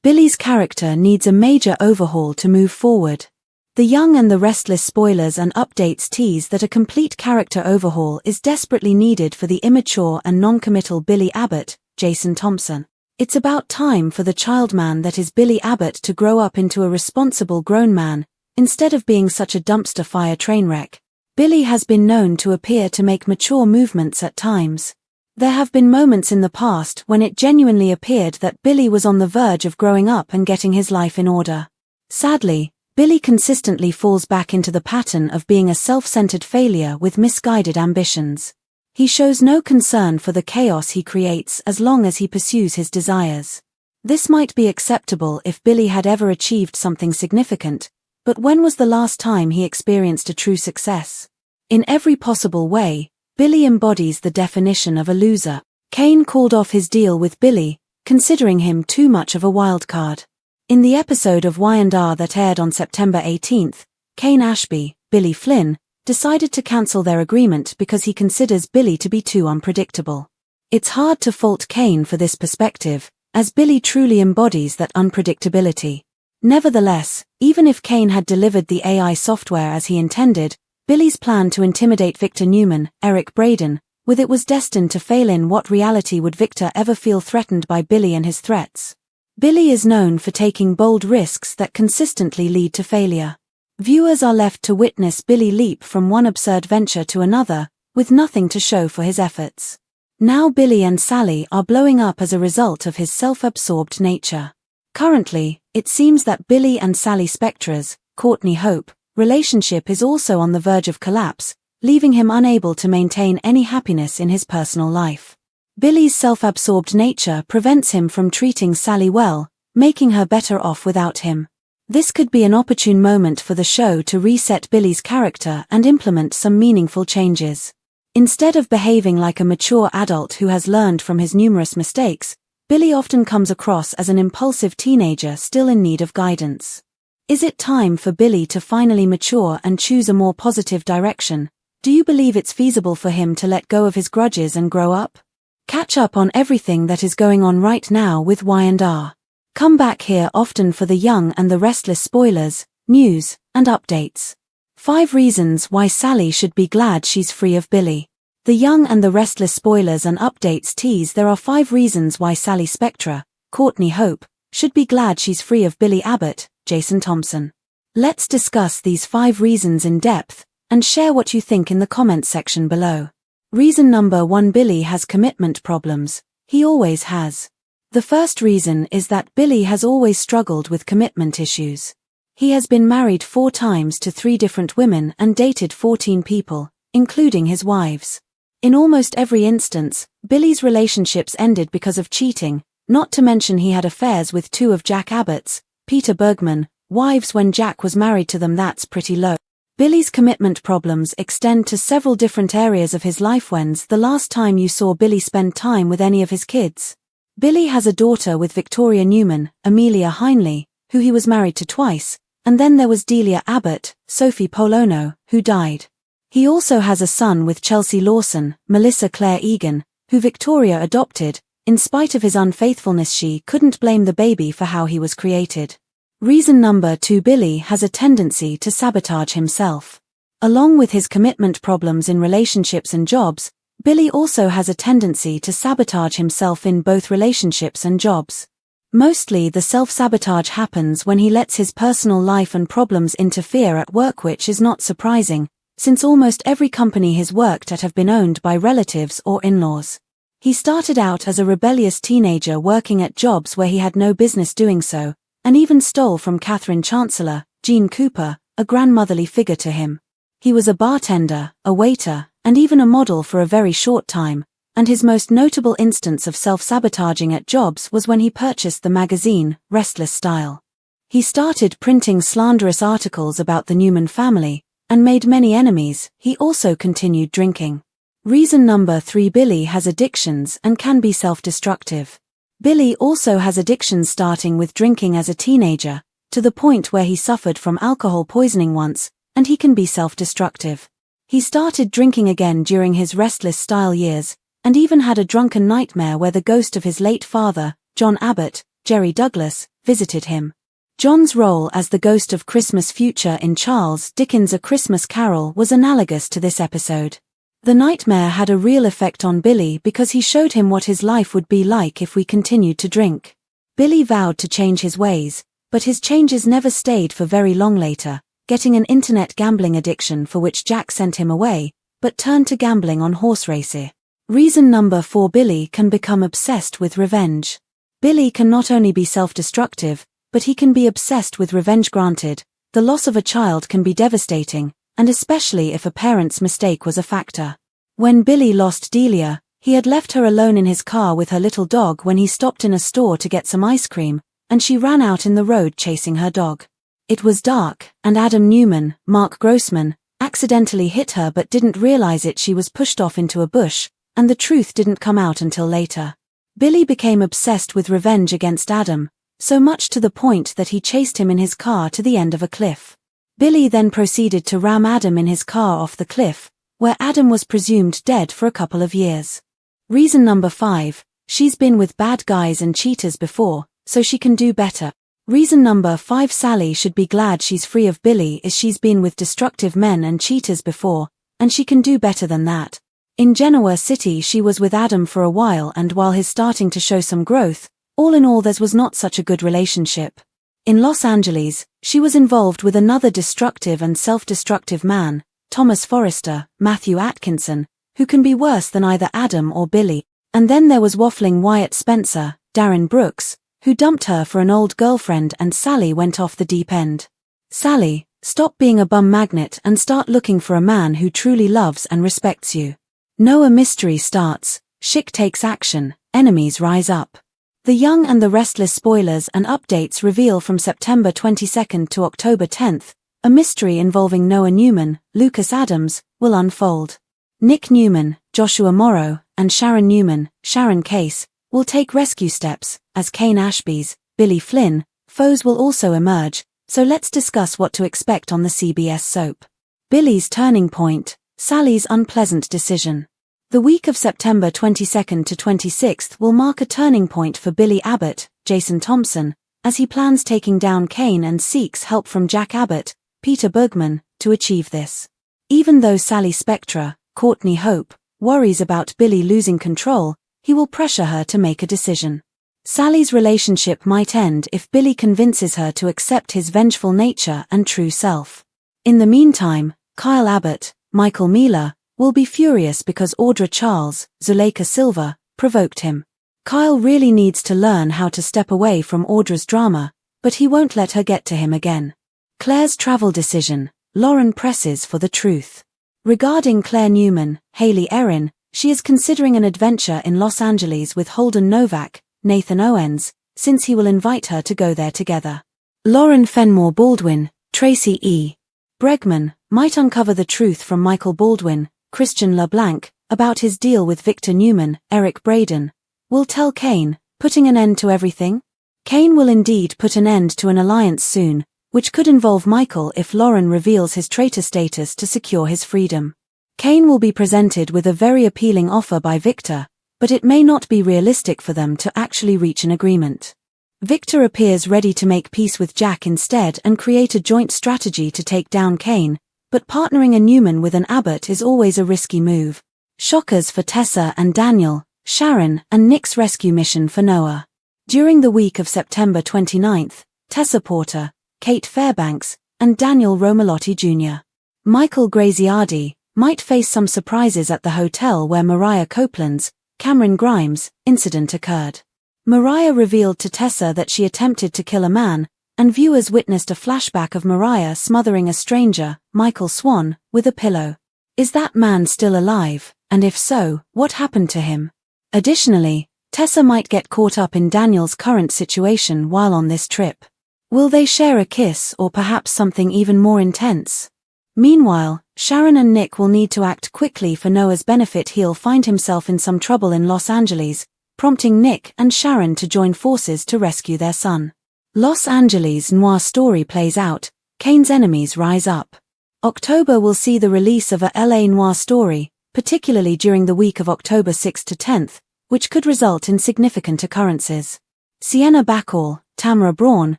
Billy's character needs a major overhaul to move forward. The Young and the Restless spoilers and updates tease that a complete character overhaul is desperately needed for the immature and non-committal Billy Abbott, Jason Thompson. It's about time for the child man that is Billy Abbott to grow up into a responsible grown man, instead of being such a dumpster fire train wreck. Billy has been known to appear to make mature movements at times. There have been moments in the past when it genuinely appeared that Billy was on the verge of growing up and getting his life in order. Sadly, Billy consistently falls back into the pattern of being a self-centered failure with misguided ambitions. He shows no concern for the chaos he creates as long as he pursues his desires. This might be acceptable if Billy had ever achieved something significant, but when was the last time he experienced a true success? In every possible way, Billy embodies the definition of a loser. Kane called off his deal with Billy, considering him too much of a wildcard. In the episode of Y&R that aired on September 18, Kane Ashby, Billy Flynn, decided to cancel their agreement because he considers Billy to be too unpredictable. It's hard to fault Kane for this perspective, as Billy truly embodies that unpredictability. Nevertheless, even if Kane had delivered the AI software as he intended, Billy's plan to intimidate Victor Newman, Eric Braeden, with it was destined to fail. In what reality would Victor ever feel threatened by Billy and his threats? Billy is known for taking bold risks that consistently lead to failure. Viewers are left to witness Billy leap from one absurd venture to another, with nothing to show for his efforts. Now Billy and Sally are blowing up as a result of his self-absorbed nature. Currently, it seems that Billy and Sally Spectra's, Courtney Hope, relationship is also on the verge of collapse, leaving him unable to maintain any happiness in his personal life. Billy's self-absorbed nature prevents him from treating Sally well, making her better off without him. This could be an opportune moment for the show to reset Billy's character and implement some meaningful changes. Instead of behaving like a mature adult who has learned from his numerous mistakes, Billy often comes across as an impulsive teenager still in need of guidance. Is it time for Billy to finally mature and choose a more positive direction? Do you believe it's feasible for him to let go of his grudges and grow up? Catch up on everything that is going on right now with Y&R. Come back here often for the Young and the Restless spoilers, news, and updates. 5 reasons why Sally should be glad she's free of Billy. The Young and the Restless spoilers and updates tease there are 5 reasons why Sally Spectra, Courtney Hope, should be glad she's free of Billy Abbott, Jason Thompson. Let's discuss these 5 reasons in depth, and share what you think in the comments section below. Reason number 1: Billy has commitment problems. He always has. The first reason is that Billy has always struggled with commitment issues. He has been married 4 times to 3 different women and dated 14 people, including his wives. In almost every instance, Billy's relationships ended because of cheating, not to mention he had affairs with 2 of Jack Abbott's, Peter Bergman, wives when Jack was married to them. That's pretty low. Billy's commitment problems extend to several different areas of his life. When's the last time you saw Billy spend time with any of his kids? Billy has a daughter with Victoria Newman, Amelia Heinley, who he was married to twice, and then there was Delia Abbott, Sophie Polono, who died. He also has a son with Chelsea Lawson, Melissa Claire Egan, who Victoria adopted. In spite of his unfaithfulness, she couldn't blame the baby for how he was created. Reason number 2: Billy has a tendency to sabotage himself. Along with his commitment problems in relationships and jobs, Billy also has a tendency to sabotage himself in both relationships and jobs. Mostly the self-sabotage happens when he lets his personal life and problems interfere at work, which is not surprising, since almost every company he's worked at have been owned by relatives or in-laws. He started out as a rebellious teenager working at jobs where he had no business doing so, and even stole from Catherine Chancellor, Jean Cooper, a grandmotherly figure to him. He was a bartender, a waiter, and even a model for a very short time, and his most notable instance of self-sabotaging at jobs was when he purchased the magazine, Restless Style. He started printing slanderous articles about the Newman family, and made many enemies. He also continued drinking. Reason number 3: Billy has addictions and can be self-destructive. Billy also has addictions, starting with drinking as a teenager, to the point where he suffered from alcohol poisoning once, and he can be self-destructive. He started drinking again during his Restless Style years, and even had a drunken nightmare where the ghost of his late father, John Abbott, Jerry Douglas, visited him. John's role as the ghost of Christmas future in Charles Dickens' A Christmas Carol was analogous to this episode. The nightmare had a real effect on Billy because he showed him what his life would be like if we continued to drink. Billy vowed to change his ways, but his changes never stayed for very long later, getting an internet gambling addiction for which Jack sent him away, but turned to gambling on horse races. Reason number 4: Billy can become obsessed with revenge. Billy can not only be self-destructive, but he can be obsessed with revenge. Granted, the loss of a child can be devastating, and especially if a parent's mistake was a factor. When Billy lost Delia, he had left her alone in his car with her little dog when he stopped in a store to get some ice cream, and she ran out in the road chasing her dog. It was dark, and Adam Newman, Mark Grossman, accidentally hit her but didn't realize it. She was pushed off into a bush, and the truth didn't come out until later. Billy became obsessed with revenge against Adam, so much to the point that he chased him in his car to the end of a cliff. Billy then proceeded to ram Adam in his car off the cliff, where Adam was presumed dead for a couple of years. Reason number 5: she's been with bad guys and cheaters before, so she can do better. Reason number 5: Sally should be glad she's free of Billy, as she's been with destructive men and cheaters before, and she can do better than that. In Genoa City she was with Adam for a while, and while he's starting to show some growth, all in all theirs was not such a good relationship. In Los Angeles, she was involved with another destructive and self-destructive man, Thomas Forrester, Matthew Atkinson, who can be worse than either Adam or Billy. And then there was waffling Wyatt Spencer, Darren Brooks, who dumped her for an old girlfriend, and Sally went off the deep end. Sally, stop being a bum magnet and start looking for a man who truly loves and respects you. Noah mystery starts, Schick takes action, enemies rise up. The Young and the Restless spoilers and updates reveal from September 22nd to October 10th, a mystery involving Noah Newman, Lucas Adams, will unfold. Nick Newman, Joshua Morrow, and Sharon Newman, Sharon Case, will take rescue steps, as Kane Ashby's, Billy Flynn, foes will also emerge, so let's discuss what to expect on the CBS soap. Billy's turning point, Sally's unpleasant decision. The week of September 22nd to 26th will mark a turning point for Billy Abbott, Jason Thompson, as he plans taking down Kane and seeks help from Jack Abbott, Peter Bergman, to achieve this. Even though Sally Spectra, Courtney Hope, worries about Billy losing control, he will pressure her to make a decision. Sally's relationship might end if Billy convinces her to accept his vengeful nature and true self. In the meantime, Kyle Abbott, Michael Miller, will be furious because Audra Charles, Zuleika Silva, provoked him. Kyle really needs to learn how to step away from Audra's drama, but he won't let her get to him again. Claire's travel decision, Lauren presses for the truth. Regarding Claire Newman, Haley Erin, she is considering an adventure in Los Angeles with Holden Novak, Nathan Owens, since he will invite her to go there together. Lauren Fenmore Baldwin, Tracy E. Bregman, might uncover the truth from Michael Baldwin, Christian LeBlanc, about his deal with Victor Newman, Eric Braeden. Will tell Kane, putting an end to everything? Kane will indeed put an end to an alliance soon, which could involve Michael if Lauren reveals his traitor status to secure his freedom. Kane will be presented with a very appealing offer by Victor, but it may not be realistic for them to actually reach an agreement. Victor appears ready to make peace with Jack instead and create a joint strategy to take down Kane, but partnering a Newman with an Abbott is always a risky move. Shockers for Tessa and Daniel, Sharon and Nick's rescue mission for Noah. During the week of September 29th, Tessa Porter, Kate Fairbanks, and Daniel Romalotti Jr. Michael Graziardi might face some surprises at the hotel where Mariah Copeland's, Cameron Grimes, incident occurred. Mariah revealed to Tessa that she attempted to kill a man, and viewers witnessed a flashback of Mariah smothering a stranger, Michael Swan, with a pillow. Is that man still alive, and if so, what happened to him? Additionally, Tessa might get caught up in Daniel's current situation while on this trip. Will they share a kiss or perhaps something even more intense? Meanwhile, Sharon and Nick will need to act quickly for Noah's benefit. He'll find himself in some trouble in Los Angeles, prompting Nick and Sharon to join forces to rescue their son. Los Angeles noir story plays out, Kane's enemies rise up. October will see the release of a LA noir story, particularly during the week of October 6th to 10th, which could result in significant occurrences. Sienna Bacall, Tamara Braun,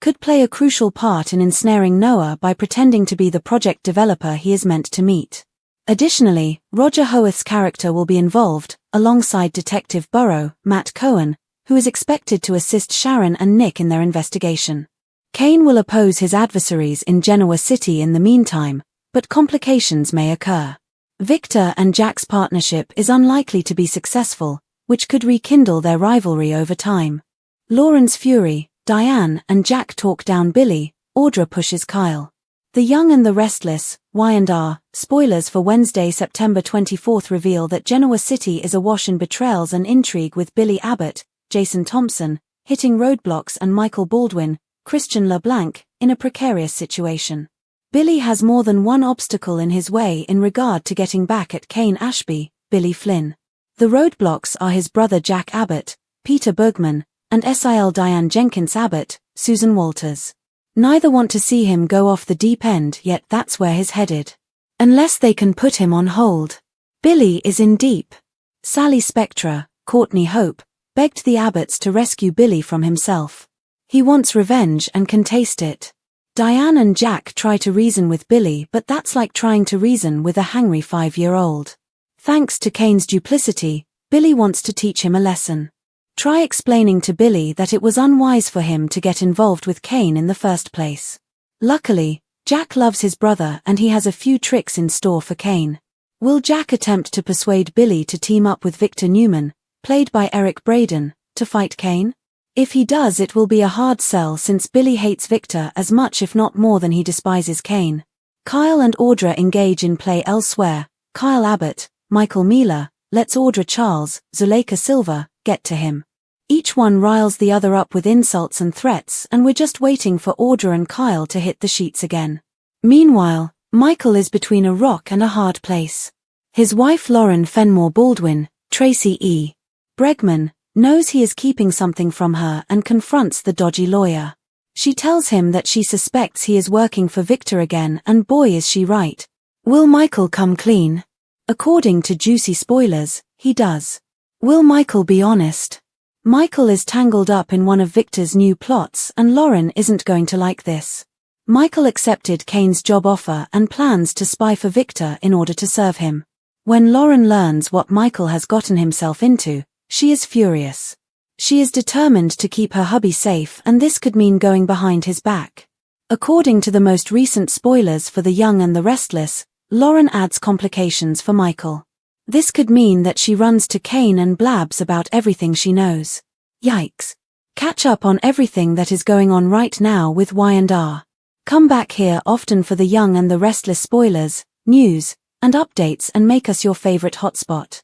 could play a crucial part in ensnaring Noah by pretending to be the project developer he is meant to meet. Additionally, Roger Howarth's character will be involved, alongside Detective Burrow, Matt Cohen, who is expected to assist Sharon and Nick in their investigation. Kane will oppose his adversaries in Genoa City in the meantime, but complications may occur. Victor and Jack's partnership is unlikely to be successful, which could rekindle their rivalry over time. Lauren's fury, Diane and Jack talk down Billy, Audra pushes Kyle. The Young and the Restless, Y&R, spoilers for Wednesday, September 24 reveal that Genoa City is awash in betrayals and intrigue, with Billy Abbott, Jason Thompson, hitting roadblocks, and Michael Baldwin, Christian LeBlanc, in a precarious situation. Billy has more than one obstacle in his way in regard to getting back at Kane Ashby, Billy Flynn. The roadblocks are his brother Jack Abbott, Peter Bergman, and SIL Diane Jenkins Abbott, Susan Walters. Neither want to see him go off the deep end, yet that's where he's headed. Unless they can put him on hold. Billy is in deep. Sally Spectra, Courtney Hope, begged the Abbotts to rescue Billy from himself. He wants revenge and can taste it. Diane and Jack try to reason with Billy, but that's like trying to reason with a hangry 5-year-old. Thanks to Kane's duplicity, Billy wants to teach him a lesson. Try explaining to Billy that it was unwise for him to get involved with Kane in the first place. Luckily, Jack loves his brother and he has a few tricks in store for Kane. Will Jack attempt to persuade Billy to team up with Victor Newman, played by Eric Braeden, to fight Kane? If he does, it will be a hard sell, since Billy hates Victor as much if not more than he despises Kane. Kyle and Audra engage in play elsewhere. Kyle Abbott, Michael Mealer, lets Audra Charles, Zuleika Silva, get to him. Each one riles the other up with insults and threats, and we're just waiting for Audra and Kyle to hit the sheets again. Meanwhile, Michael is between a rock and a hard place. His wife Lauren Fenmore Baldwin, Tracy E. Bregman, knows he is keeping something from her and confronts the dodgy lawyer. She tells him that she suspects he is working for Victor again, and boy is she right. Will Michael come clean? According to juicy spoilers, he does. Will Michael be honest? Michael is tangled up in one of Victor's new plots, and Lauren isn't going to like this. Michael accepted Kane's job offer and plans to spy for Victor in order to serve him. When Lauren learns what Michael has gotten himself into, she is furious. She is determined to keep her hubby safe, and this could mean going behind his back. According to the most recent spoilers for The Young and the Restless, Lauren adds complications for Michael. This could mean that she runs to Kane and blabs about everything she knows. Yikes. Catch up on everything that is going on right now with Y&R. Come back here often for The Young and the Restless spoilers, news, and updates, and make us your favorite hotspot.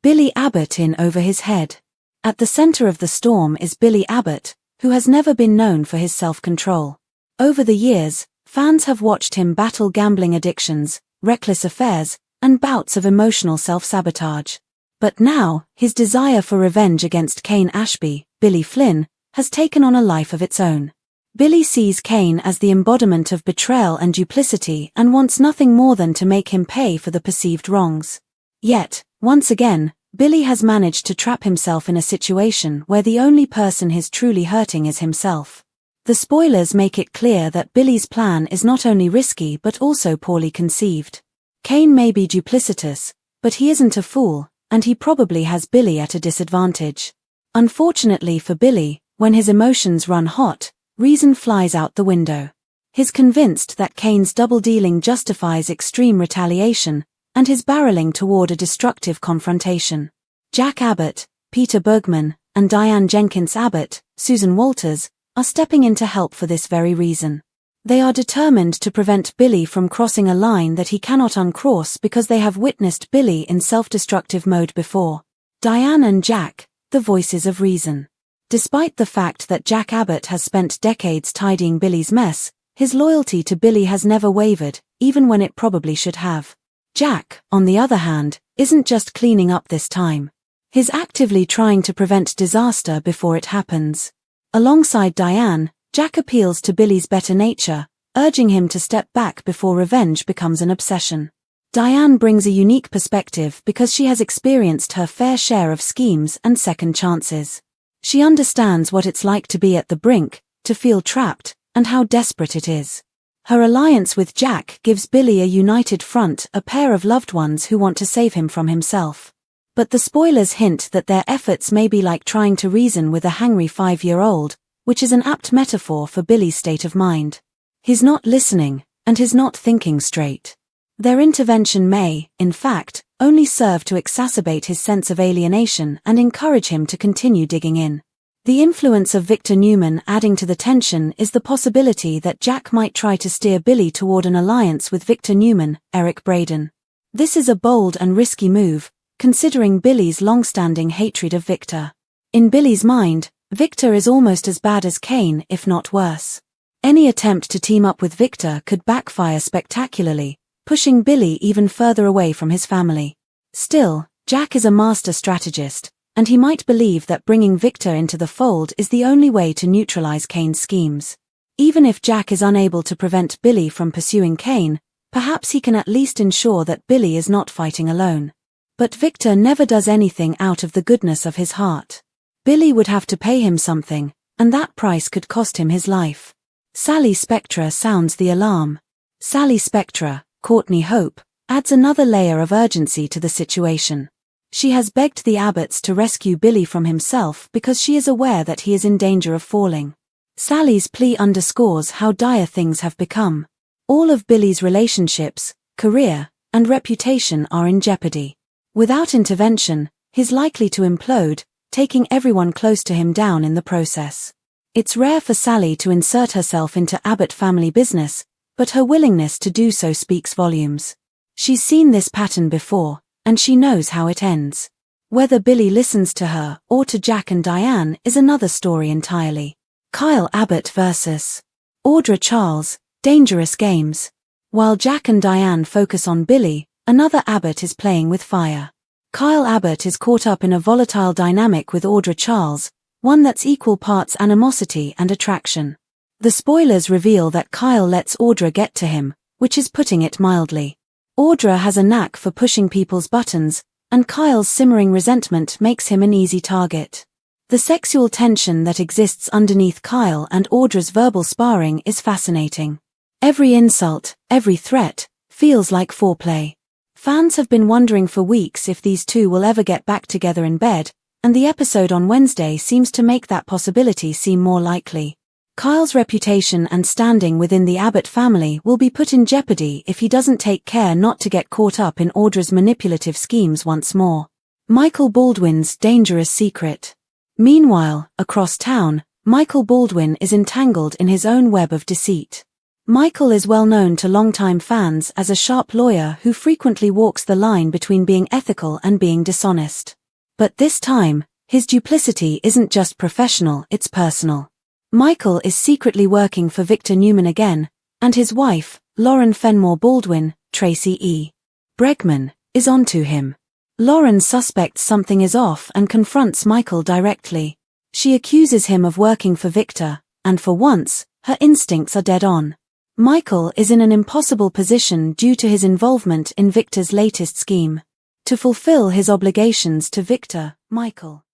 Billy Abbott in over his head. At the center of the storm is Billy Abbott, who has never been known for his self-control. Over the years, fans have watched him battle gambling addictions, reckless affairs, and bouts of emotional self-sabotage. But now, his desire for revenge against Kane Ashby, Billy Flynn, has taken on a life of its own. Billy sees Kane as the embodiment of betrayal and duplicity and wants nothing more than to make him pay for the perceived wrongs. Yet, once again, Billy has managed to trap himself in a situation where the only person he's truly hurting is himself. The spoilers make it clear that Billy's plan is not only risky but also poorly conceived. Kane may be duplicitous, but he isn't a fool, and he probably has Billy at a disadvantage. Unfortunately for Billy, when his emotions run hot, reason flies out the window. He's convinced that Kane's double-dealing justifies extreme retaliation, and his barreling toward a destructive confrontation. Jack Abbott, Peter Bergman, and Diane Jenkins Abbott, Susan Walters, are stepping in to help for this very reason. They are determined to prevent Billy from crossing a line that he cannot uncross because they have witnessed Billy in self-destructive mode before. Diane and Jack, the voices of reason. Despite the fact that Jack Abbott has spent decades tidying Billy's mess, his loyalty to Billy has never wavered, even when it probably should have. Jack, on the other hand, isn't just cleaning up this time. He's actively trying to prevent disaster before it happens. Alongside Diane, Jack appeals to Billy's better nature, urging him to step back before revenge becomes an obsession. Diane brings a unique perspective because she has experienced her fair share of schemes and second chances. She understands what it's like to be at the brink, to feel trapped, and how desperate it is. Her alliance with Jack gives Billy a united front, a pair of loved ones who want to save him from himself. But the spoilers hint that their efforts may be like trying to reason with a hangry 5-year-old, which is an apt metaphor for Billy's state of mind. He's not listening, and he's not thinking straight. Their intervention may, in fact, only serve to exacerbate his sense of alienation and encourage him to continue digging in. The influence of Victor Newman adding to the tension is the possibility that Jack might try to steer Billy toward an alliance with Victor Newman, Eric Braeden. This is a bold and risky move, considering Billy's long-standing hatred of Victor. In Billy's mind, Victor is almost as bad as Kane, if not worse. Any attempt to team up with Victor could backfire spectacularly, pushing Billy even further away from his family. Still, Jack is a master strategist, and he might believe that bringing Victor into the fold is the only way to neutralize Kane's schemes. Even if Jack is unable to prevent Billy from pursuing Kane, perhaps he can at least ensure that Billy is not fighting alone. But Victor never does anything out of the goodness of his heart. Billy would have to pay him something, and that price could cost him his life. Sally Spectra sounds the alarm. Sally Spectra, Courtney Hope, adds another layer of urgency to the situation. She has begged the Abbotts to rescue Billy from himself because she is aware that he is in danger of falling. Sally's plea underscores how dire things have become. All of Billy's relationships, career, and reputation are in jeopardy. Without intervention, he's likely to implode, taking everyone close to him down in the process. It's rare for Sally to insert herself into Abbott family business, but her willingness to do so speaks volumes. She's seen this pattern before, and she knows how it ends. Whether Billy listens to her or to Jack and Diane is another story entirely. Kyle Abbott vs. Audra Charles, Dangerous Games. While Jack and Diane focus on Billy, another Abbott is playing with fire. Kyle Abbott is caught up in a volatile dynamic with Audra Charles, one that's equal parts animosity and attraction. The spoilers reveal that Kyle lets Audra get to him, which is putting it mildly. Audra has a knack for pushing people's buttons, and Kyle's simmering resentment makes him an easy target. The sexual tension that exists underneath Kyle and Audra's verbal sparring is fascinating. Every insult, every threat, feels like foreplay. Fans have been wondering for weeks if these two will ever get back together in bed, and the episode on Wednesday seems to make that possibility seem more likely. Kyle's reputation and standing within the Abbott family will be put in jeopardy if he doesn't take care not to get caught up in Audra's manipulative schemes once more. Michael Baldwin's dangerous secret. Meanwhile, across town, Michael Baldwin is entangled in his own web of deceit. Michael is well known to longtime fans as a sharp lawyer who frequently walks the line between being ethical and being dishonest. But this time, his duplicity isn't just professional, it's personal. Michael is secretly working for Victor Newman again, and his wife, Lauren Fenmore Baldwin, Tracy E. Bregman, is onto him. Lauren suspects something is off and confronts Michael directly. She accuses him of working for Victor, and for once, her instincts are dead on. Michael is in an impossible position due to his involvement in Victor's latest scheme. To fulfill his obligations to Victor, Michael